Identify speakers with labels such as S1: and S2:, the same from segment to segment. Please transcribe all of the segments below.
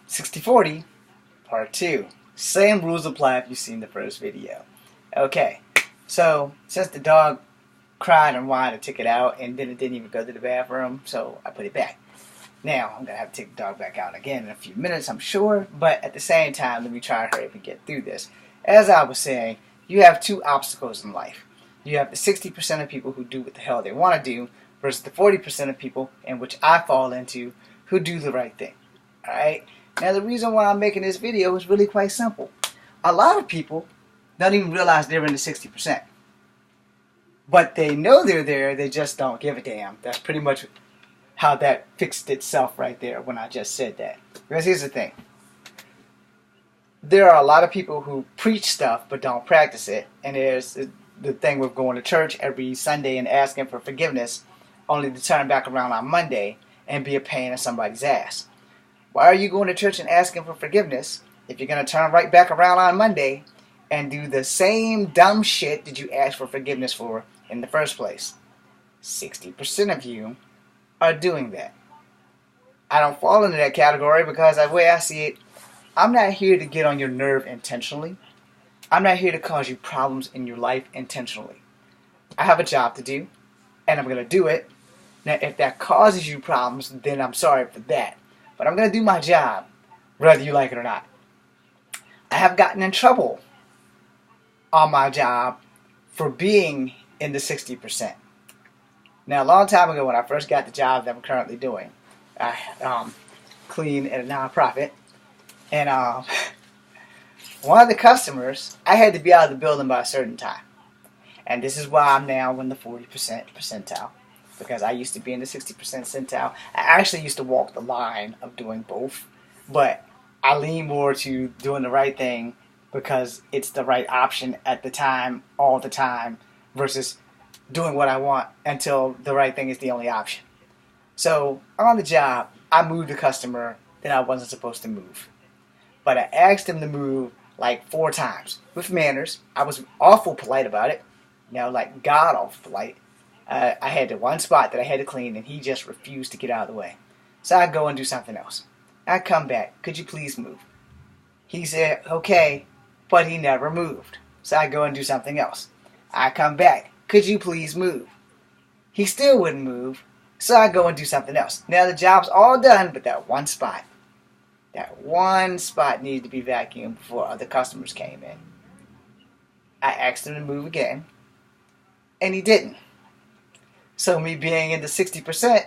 S1: 60/40, part 2. Same rules apply if you've seen the first video. Okay, so since the dog cried and whined, I took it out and then it didn't even go to the bathroom, so I put it back. Now, I'm going to have to take the dog back out again in a few minutes, I'm sure, but at the same time, let me try to hurry up and get through this. As I was saying, you have two obstacles in life. You have the 60% of people who do what the hell they want to do versus the 40% of people, in which I fall into, who do the right thing. Alright? Now, the reason why I'm making this video is really quite simple. A lot of people don't even realize they're in the 60%. But they know they're there, they just don't give a damn. That's pretty much how that fixed itself right there when I just said that. Because here's the thing. There are a lot of people who preach stuff but don't practice it. And there's the thing with going to church every Sunday and asking for forgiveness only to turn back around on Monday and be a pain in somebody's ass. Why are you going to church and asking for forgiveness if you're going to turn right back around on Monday and do the same dumb shit that you asked for forgiveness for in the first place? 60% of you are doing that. I don't fall into that category because the way I see it, I'm not here to get on your nerve intentionally. I'm not here to cause you problems in your life intentionally. I have a job to do, and I'm going to do it. Now, if that causes you problems, then I'm sorry for that. But I'm going to do my job, whether you like it or not. I have gotten in trouble on my job for being in the 60%. Now, a long time ago when I first got the job that I'm currently doing, I clean at a nonprofit, and one of the customers, I had to be out of the building by a certain time. And this is why I'm now in the 40% percentile. Because I used to be in the 60% percentile. I actually used to walk the line of doing both. But I lean more to doing the right thing because it's the right option at the time, all the time, versus doing what I want until the right thing is the only option. So, on the job, I moved a customer that I wasn't supposed to move. But I asked him to move like 4 times. With manners. I was awful polite about it. Like god awful polite. I had the one spot that I had to clean and he just refused to get out of the way. So I'd go and do something else. I'd come back. Could you please move? He said, okay, but he never moved. So I'd go and do something else. I'd come back. Could you please move? He still wouldn't move. So I'd go and do something else. Now the job's all done, but that one spot needed to be vacuumed before other customers came in. I asked him to move again, and he didn't. So me being in the 60%,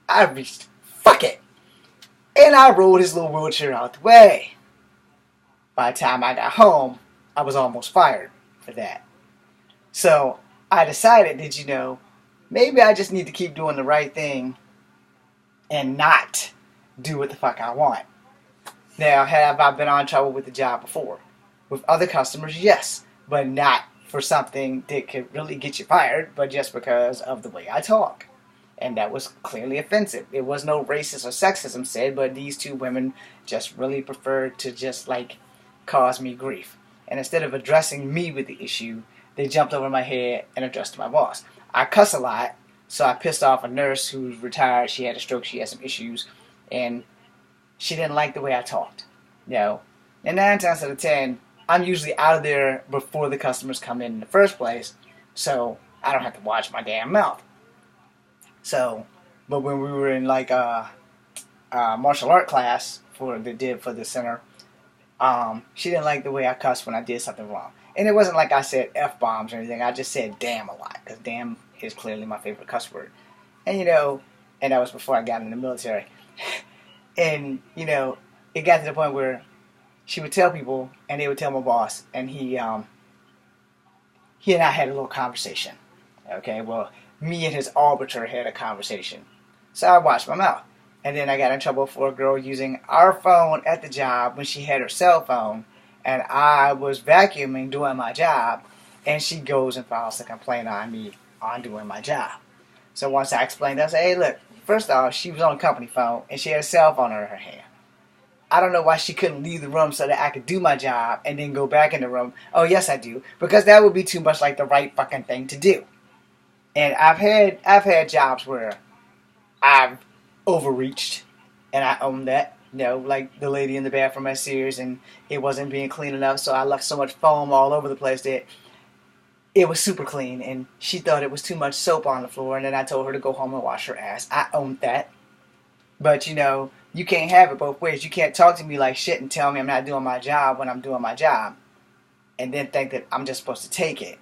S1: I reached, fuck it. And I rolled his little wheelchair out the way. By the time I got home, I was almost fired for that. So I decided that, maybe I just need to keep doing the right thing and not do what the fuck I want. Now, have I been on trouble with the job before? With other customers, yes. But not for something that could really get you fired, but just because of the way I talk. And that was clearly offensive. It was no racist or sexism said, but these two women just really preferred to just cause me grief. And instead of addressing me with the issue, they jumped over my head and addressed my boss. I cuss a lot, so I pissed off a nurse who's retired. She had a stroke, she had some issues, and she didn't like the way I talked. And 9 times out of 10, I'm usually out of there before the customers come in the first place, so I don't have to watch my damn mouth. So, but when we were in martial art class for the center, she didn't like the way I cussed when I did something wrong. And it wasn't like I said F-bombs or anything. I just said damn a lot, because damn is clearly my favorite cuss word. And and that was before I got in the military. And it got to the point where she would tell people, and they would tell my boss, and he and I had a little conversation. Okay, well, me and his arbiter had a conversation. So I watched my mouth. And then I got in trouble for a girl using our phone at the job when she had her cell phone, and I was vacuuming doing my job, and she goes and files a complaint on me on doing my job. So once I explained that, I said, hey, look, first off, she was on a company phone, and she had a cell phone in her hand. I don't know why she couldn't leave the room so that I could do my job and then go back in the room. Oh, yes, I do. Because that would be too much like the right fucking thing to do. And I've had jobs where I've overreached, and I own that. You know, like the lady in the bathroom at Sears, and it wasn't being clean enough, so I left so much foam all over the place that it was super clean, and she thought it was too much soap on the floor, and then I told her to go home and wash her ass. I owned that. But, you know, you can't have it both ways. You can't talk to me like shit and tell me I'm not doing my job when I'm doing my job, and then think that I'm just supposed to take it.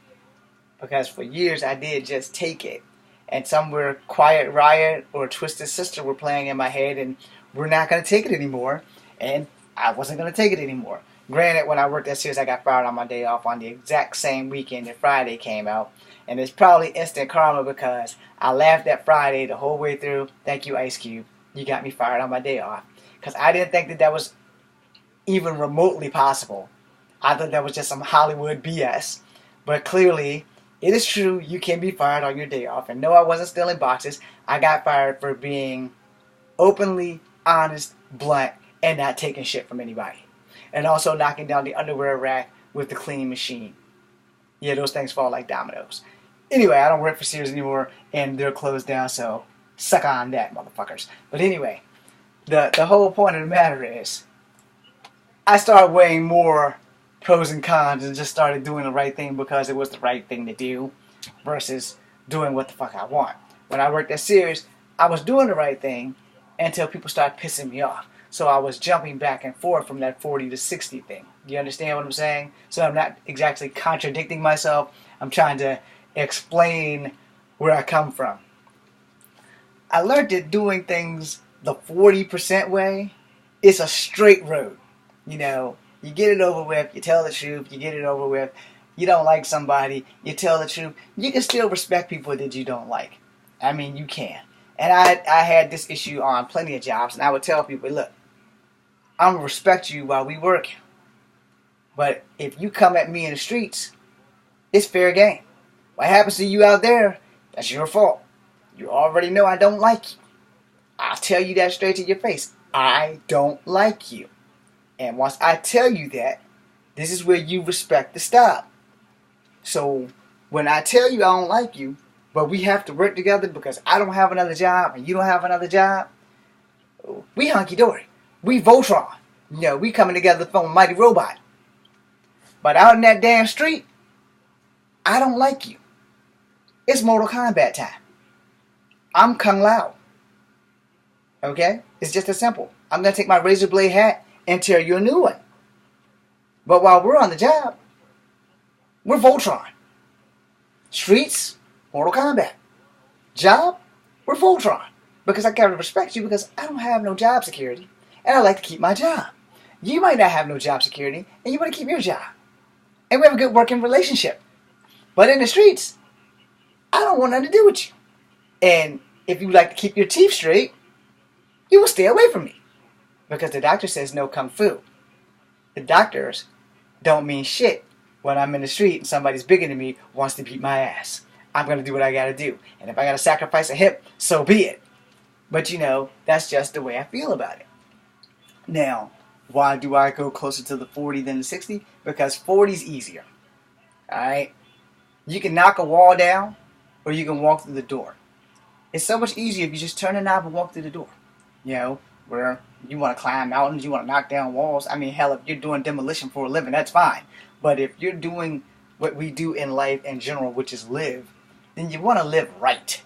S1: Because for years I did just take it. And somewhere Quiet Riot or Twisted Sister were playing in my head, and we're not going to take it anymore. And I wasn't going to take it anymore. Granted, when I worked at Sears, I got fired on my day off on the exact same weekend that Friday came out. And it's probably instant karma because I laughed at Friday the whole way through. Thank you, Ice Cube. You got me fired on my day off. Because I didn't think that was even remotely possible. I thought that was just some Hollywood BS. But clearly, it is true, you can be fired on your day off. And no, I wasn't stealing boxes. I got fired for being openly honest, blunt, and not taking shit from anybody. And also knocking down the underwear rack with the cleaning machine. Yeah, those things fall like dominoes. Anyway, I don't work for Sears anymore, and they're closed down, so suck on that, motherfuckers. But anyway, the whole point of the matter is, I started weighing more pros and cons and just started doing the right thing because it was the right thing to do versus doing what the fuck I want. When I worked at Sears, I was doing the right thing until people started pissing me off. So I was jumping back and forth from that 40 to 60 thing. You understand what I'm saying? So I'm not exactly contradicting myself. I'm trying to explain where I come from. I learned that doing things the 40% way is a straight road. You know, you get it over with, you tell the truth, you get it over with. You don't like somebody, you tell the truth. You can still respect people that you don't like. I mean, you can. And I had this issue on plenty of jobs, and I would tell people, look, I'm going to respect you while we work. But if you come at me in the streets, it's fair game. What happens to you out there, that's your fault. You already know I don't like you. I'll tell you that straight to your face. I don't like you. And once I tell you that, this is where you respect the stop. So when I tell you I don't like you, but we have to work together because I don't have another job and you don't have another job, we hunky-dory. We Voltron. You know, we coming together to form a mighty robot. But out in that damn street, I don't like you. It's Mortal Kombat time. I'm Kung Lao. Okay? It's just as simple. I'm going to take my razor blade hat and tear you a new one. But while we're on the job, we're Voltron. Streets, Mortal Kombat. Job, we're Voltron. Because I gotta respect you because I don't have no job security. And I like to keep my job. You might not have no job security and you want to keep your job. And we have a good working relationship. But in the streets, I don't want nothing to do with you. And if you like to keep your teeth straight, you will stay away from me. Because the doctor says no kung fu. The doctors don't mean shit when I'm in the street and somebody's bigger than me wants to beat my ass. I'm going to do what I got to do. And if I got to sacrifice a hip, so be it. But you know, that's just the way I feel about it. Now, why do I go closer to the 40 than the 60? Because 40 is easier. Alright? You can knock a wall down or you can walk through the door. It's so much easier if you just turn the knob and walk through the door. You know, where you want to climb mountains, you want to knock down walls. I mean, hell, if you're doing demolition for a living, that's fine. But if you're doing what we do in life in general, which is live, then you want to live right.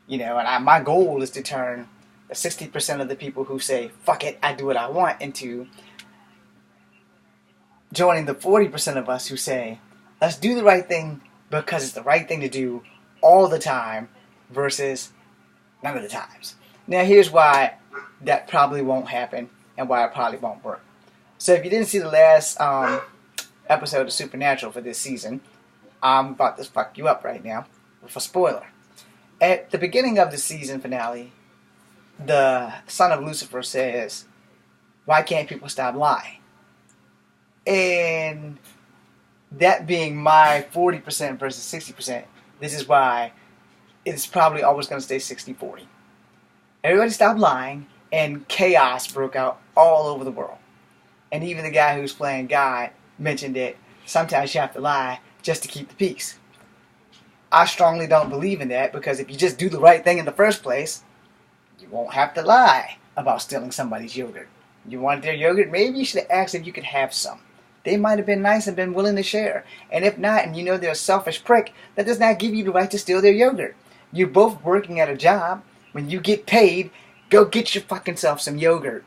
S1: You know, and my goal is to turn the 60% of the people who say, fuck it, I do what I want, into joining the 40% of us who say, let's do the right thing because it's the right thing to do all the time versus none of the times. Now, here's why that probably won't happen and why it probably won't work. So if you didn't see the last episode of Supernatural for this season, I'm about to fuck you up right now with a spoiler. At the beginning of the season finale, the son of Lucifer says, why can't people stop lying? And that being my 40% versus 60%, this is why it's probably always going to stay 60-40. Everybody stopped lying, and chaos broke out all over the world. And even the guy who's playing God mentioned that sometimes you have to lie just to keep the peace. I strongly don't believe in that, because if you just do the right thing in the first place, you won't have to lie about stealing somebody's yogurt. You wanted their yogurt? Maybe you should have asked if you could have some. They might have been nice and been willing to share. And if not, and you know they're a selfish prick, that does not give you the right to steal their yogurt. You're both working at a job. When you get paid, go get your fucking self some yogurt.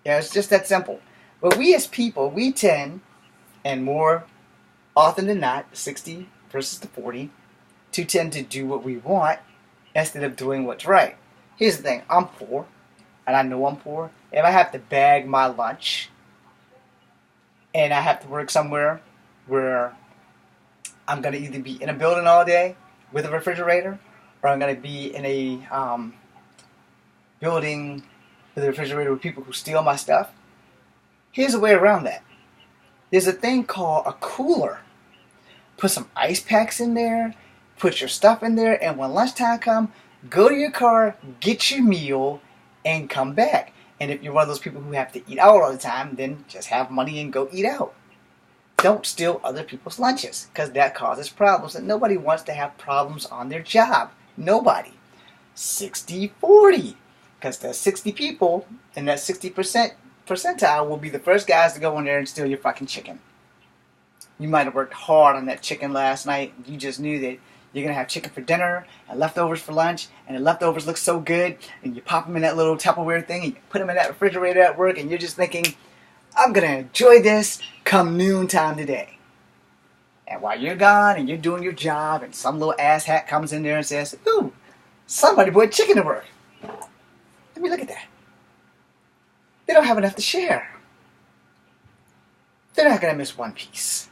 S1: Yeah, it's just that simple. But we as people, we tend, and more often than not, 60 versus the 40, to tend to do what we want instead of doing what's right. Here's the thing, I'm poor, and I know I'm poor. If I have to bag my lunch, and I have to work somewhere where I'm going to either be in a building all day with a refrigerator, or I'm going to be in a building with a refrigerator with people who steal my stuff, here's a way around that. There's a thing called a cooler. Put some ice packs in there, put your stuff in there, and when lunchtime comes, go to your car, get your meal, and come back. And if you're one of those people who have to eat out all the time, then just have money and go eat out. Don't steal other people's lunches, because that causes problems, and nobody wants to have problems on their job. Nobody. 60-40. Because the 60 people in that 60% percentile will be the first guys to go in there and steal your fucking chicken. You might have worked hard on that chicken last night. You just knew that you're going to have chicken for dinner and leftovers for lunch, and the leftovers look so good, and you pop them in that little Tupperware thing, and you put them in that refrigerator at work, and you're just thinking, I'm going to enjoy this come noontime today. And while you're gone and you're doing your job, and some little asshat comes in there and says, ooh, somebody brought chicken to work. Let me look at that. They don't have enough to share. They're not going to miss one piece.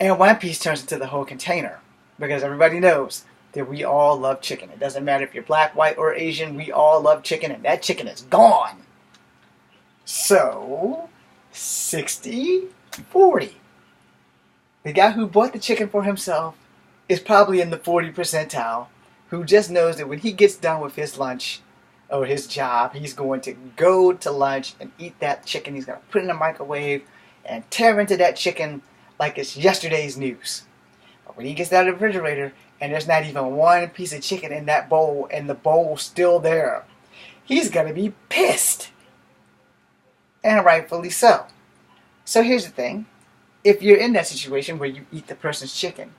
S1: And one piece turns into the whole container. Because everybody knows that we all love chicken. It doesn't matter if you're black, white, or Asian. We all love chicken, and that chicken is gone. So, 60-40. The guy who bought the chicken for himself is probably in the 40 percentile, who just knows that when he gets done with his lunch or his job, he's going to go to lunch and eat that chicken. He's going to put it in the microwave and tear into that chicken like it's yesterday's news. But when he gets out of the refrigerator and there's not even one piece of chicken in that bowl and the bowl's still there, he's going to be pissed. And rightfully so. So here's the thing. If you're in that situation where you eat the person's chicken,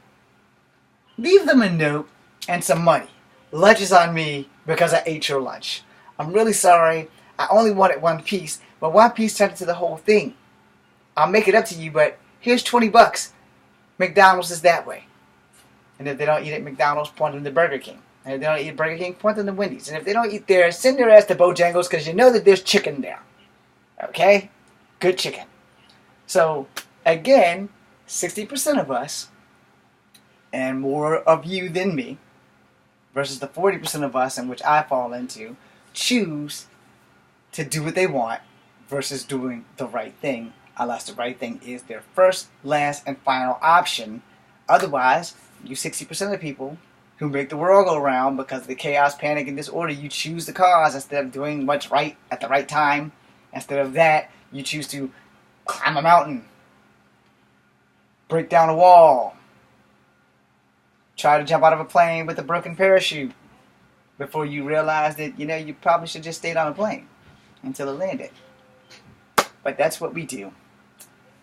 S1: leave them a note and some money. Lunch is on me because I ate your lunch. I'm really sorry. I only wanted one piece, but one piece turned into the whole thing. I'll make it up to you, but here's $20. McDonald's is that way. And if they don't eat at McDonald's, point them to Burger King. And if they don't eat at Burger King, point them to Wendy's. And if they don't eat there, send their ass to Bojangles because you know that there's chicken there. Okay? Good chicken. So, again, 60% of us, and more of you than me, versus the 40% of us in which I fall into, choose to do what they want versus doing the right thing, unless the right thing is their first, last, and final option. Otherwise, you 60% of people who make the world go round because of the chaos, panic, and disorder, you choose the cause instead of doing what's right at the right time. Instead of that, you choose to climb a mountain, break down a wall, try to jump out of a plane with a broken parachute before you realize that, you probably should just stayed on a plane until it landed. But that's what we do.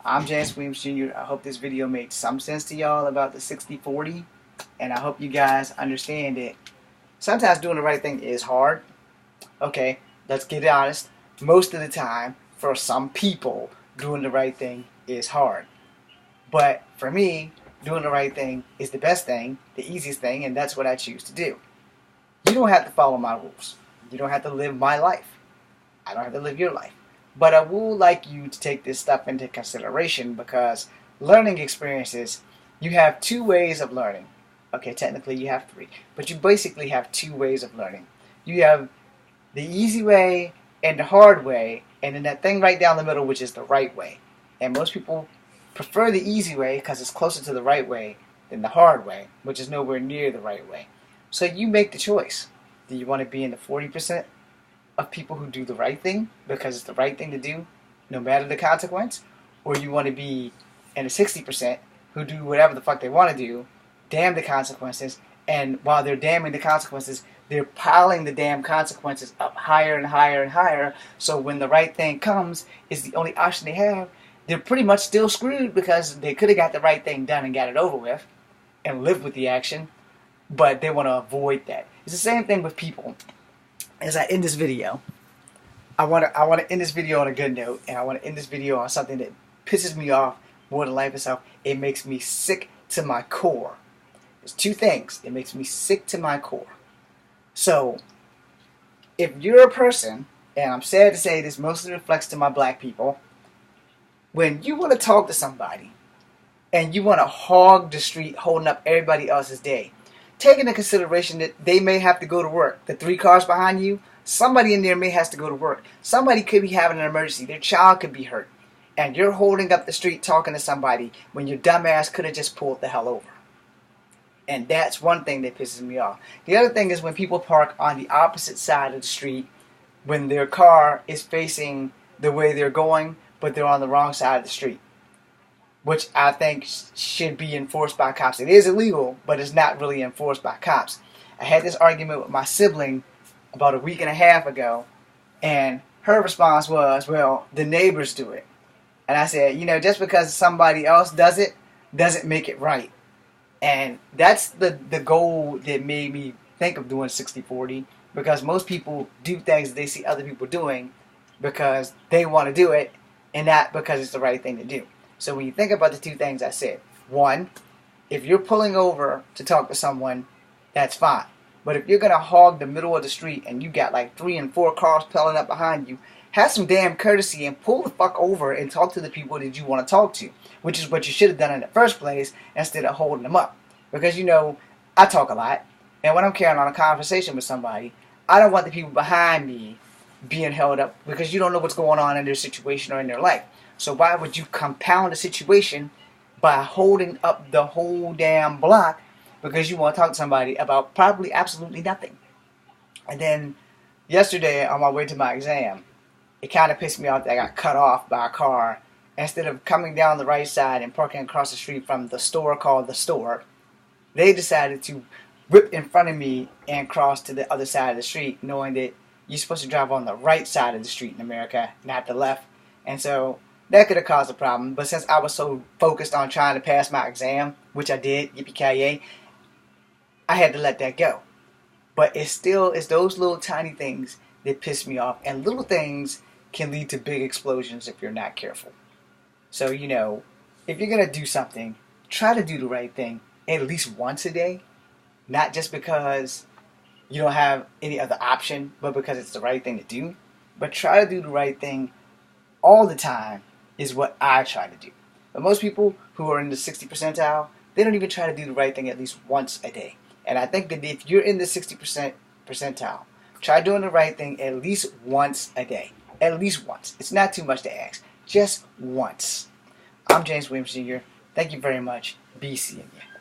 S1: I'm James Williams Jr. I hope this video made some sense to y'all about the 60-40. And I hope you guys understand that sometimes doing the right thing is hard. Okay, let's get honest. Most of the time, for some people, doing the right thing is hard. But for me, doing the right thing is the best thing, the easiest thing, and that's what I choose to do. You don't have to follow my rules. You don't have to live my life. I don't have to live your life. But I would like you to take this stuff into consideration because learning experiences, you have two ways of learning. Okay, technically you have three, but you basically have two ways of learning. You have the easy way and the hard way, and then that thing right down the middle, which is the right way. And most people prefer the easy way because it's closer to the right way than the hard way, which is nowhere near the right way. So you make the choice. Do you want to be in the 40% of people who do the right thing because it's the right thing to do, no matter the consequence? Or you want to be in the 60% who do whatever the fuck they want to do, damn the consequences, and while they're damning the consequences, they're piling the damn consequences up higher and higher and higher. So when the right thing comes, is the only option they have, they're pretty much still screwed because they could have got the right thing done and got it over with and lived with the action, but they want to avoid that. It's the same thing with people. As I end this video, I want to end this video on a good note, and I want to end this video on something that pisses me off more than life itself. It makes me sick to my core. There's two things. It makes me sick to my core. So, if you're a person, and I'm sad to say this mostly reflects to my black people, when you want to talk to somebody and you want to hog the street holding up everybody else's day, take into consideration that they may have to go to work. The 3 cars behind you, somebody in there may have to go to work. Somebody could be having an emergency. Their child could be hurt. And you're holding up the street talking to somebody when your dumb ass could have just pulled the hell over. And that's one thing that pisses me off. The other thing is when people park on the opposite side of the street when their car is facing the way they're going, but they're on the wrong side of the street, which I think should be enforced by cops. It is illegal, but it's not really enforced by cops. I had this argument with my sibling about a week and a half ago, and her response was, well, the neighbors do it. And I said, just because somebody else does it, doesn't make it right. And that's the goal that made me think of doing 60-40, because most people do things that they see other people doing because they want to do it and not because it's the right thing to do. So when you think about the two things I said, one, if you're pulling over to talk to someone, that's fine. But if you're going to hog the middle of the street and you got like 3 and 4 cars piling up behind you, have some damn courtesy and pull the fuck over and talk to the people that you want to talk to, which is what you should have done in the first place instead of holding them up. Because, I talk a lot, and when I'm carrying on a conversation with somebody, I don't want the people behind me being held up because you don't know what's going on in their situation or in their life. So why would you compound the situation by holding up the whole damn block because you want to talk to somebody about probably absolutely nothing? And then yesterday on my way to my exam, it kind of pissed me off that I got cut off by a car. Instead of coming down the right side and parking across the street from the store called The Store, they decided to whip in front of me and cross to the other side of the street, knowing that you're supposed to drive on the right side of the street in America, not the left. And so that could have caused a problem. But since I was so focused on trying to pass my exam, which I did, yippee-ki-yay, I had to let that go. But it's those little tiny things that piss me off. And little things can lead to big explosions if you're not careful. So, if you're going to do something, try to do the right thing at least once a day. Not just because you don't have any other option, but because it's the right thing to do. But try to do the right thing all the time is what I try to do. But most people who are in the 60 percentile, they don't even try to do the right thing at least once a day. And I think that if you're in the 60% percentile, try doing the right thing at least once a day. At least once. It's not too much to ask. Just once. I'm James Williams Jr. Thank you very much. Be seeing you.